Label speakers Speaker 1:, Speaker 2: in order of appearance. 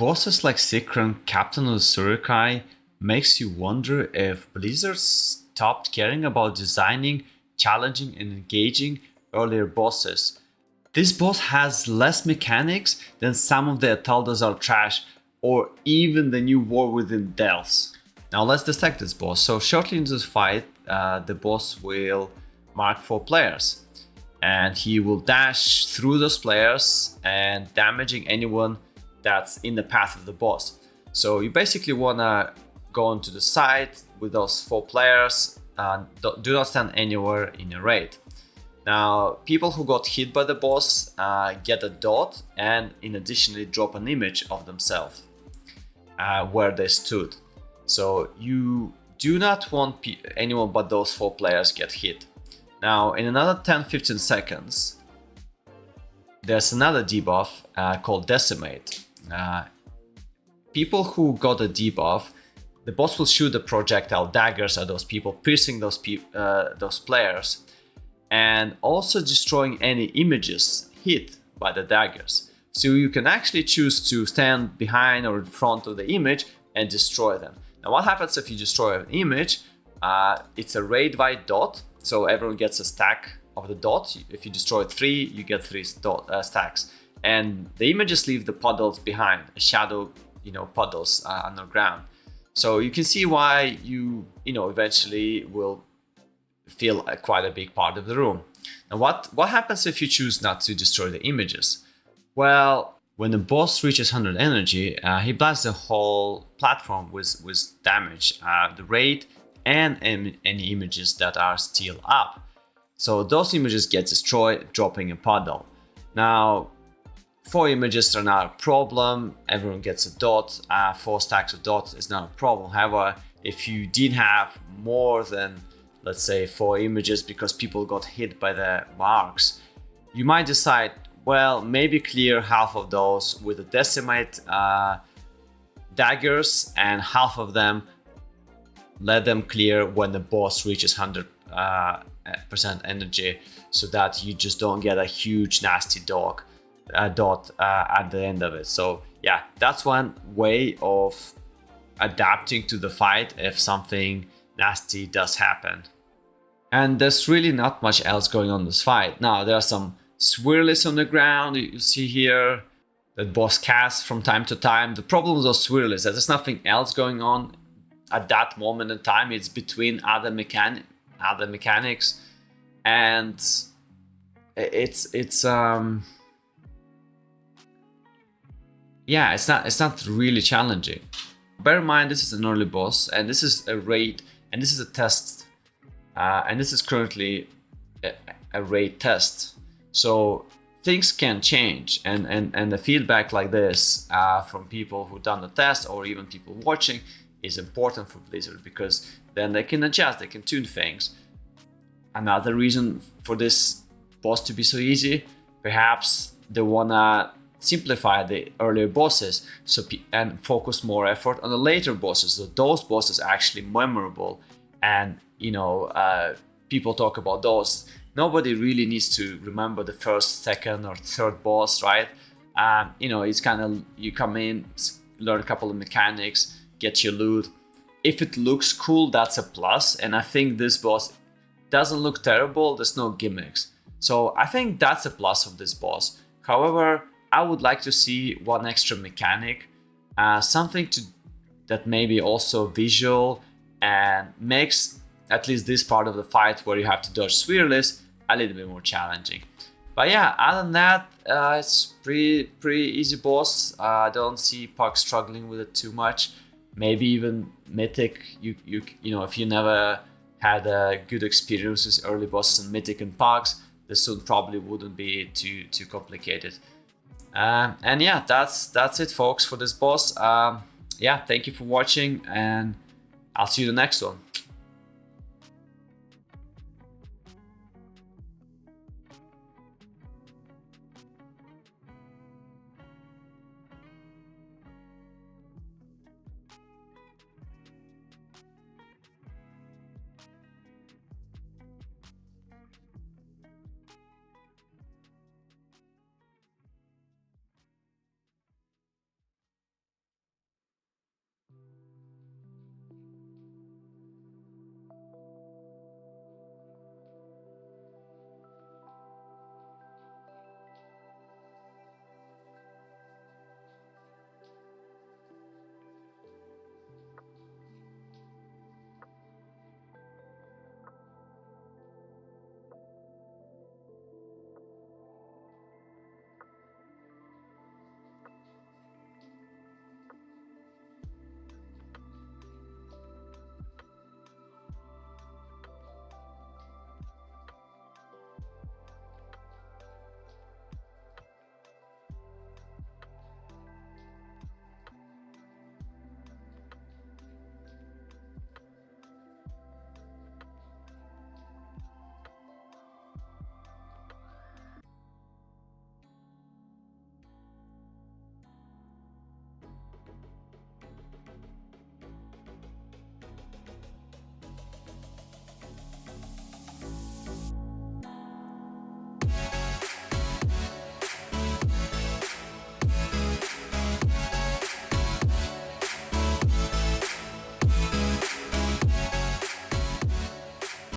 Speaker 1: Bosses like Sikran, Captain of the Sureki, makes you wonder if Blizzard stopped caring about designing, challenging and engaging earlier bosses. This boss has less mechanics than some of the Ataldas trash or even the new War Within Delves. Now let's dissect this boss. So shortly into this fight, the boss will mark 4 players and he will dash through those players and damaging anyone that's in the path of the boss. So you basically want to go onto the side with those 4 players and do not stand anywhere in a raid. Now people who got hit by the boss get a dot and in additionally drop an image of themselves where they stood. So you do not want anyone but those 4 players get hit. Now in another 10-15 seconds there's another debuff called Decimate. People who got a debuff, the boss will shoot the projectile daggers at those people, piercing those players, and also destroying any images hit by the daggers. So you can actually choose to stand behind or in front of the image and destroy them. Now what happens if you destroy an image? It's a raid-wide dot, so everyone gets a stack of the dot. If you destroy 3, you get 3 stacks. And the images leave the puddles behind, a shadow, puddles underground. So you can see why you eventually will feel quite a big part of the room. Now what happens if you choose not to destroy the images? Well, when the boss reaches 100 energy, he blasts the whole platform with damage, the raid and any images that are still up. So those images get destroyed, dropping a puddle. Now 4 images are not a problem, everyone gets a dot, 4 stacks of dots is not a problem. However, if you did have more than, let's say, 4 images because people got hit by the marks, you might decide, well, maybe clear half of those with the Decimate daggers and half of them let them clear when the boss reaches 100% energy, so that you just don't get a huge nasty dot at the end of it. So yeah, that's one way of adapting to the fight if something nasty does happen. And there's really not much else going on in this fight. Now there are some swirlies on the ground you see here that boss casts from time to time. The problem with those swirlies is that there's nothing else going on at that moment in time. It's between other mechanics, and yeah, it's not really challenging. Bear in mind, this is an early boss, and this is a raid, and this is a test, and this is currently a raid test. So things can change, and the feedback like this from people who've done the test or even people watching is important for Blizzard, because then they can adjust, they can tune things. Another reason for this boss to be so easy, perhaps they wanna simplify the earlier bosses and focus more effort on the later bosses, so those bosses are actually memorable, and people talk about those. Nobody really needs to remember the first, second or third boss, right? It's kind of, you come in, learn a couple of mechanics, get your loot. If it looks cool, that's a plus, and I think this boss doesn't look terrible, there's no gimmicks. So I think that's a plus of this boss. However, I would like to see one extra mechanic, something that maybe also visual and makes at least this part of the fight where you have to dodge swirlies a little bit more challenging. But yeah, other than that, it's pretty easy boss. I don't see Puck struggling with it too much. Maybe even Mythic, if you never had a good experience with early bosses in Mythic and Pucks, this one probably wouldn't be too complicated. And yeah, that's it, folks, for this boss. Yeah, thank you for watching, and I'll see you in the next one.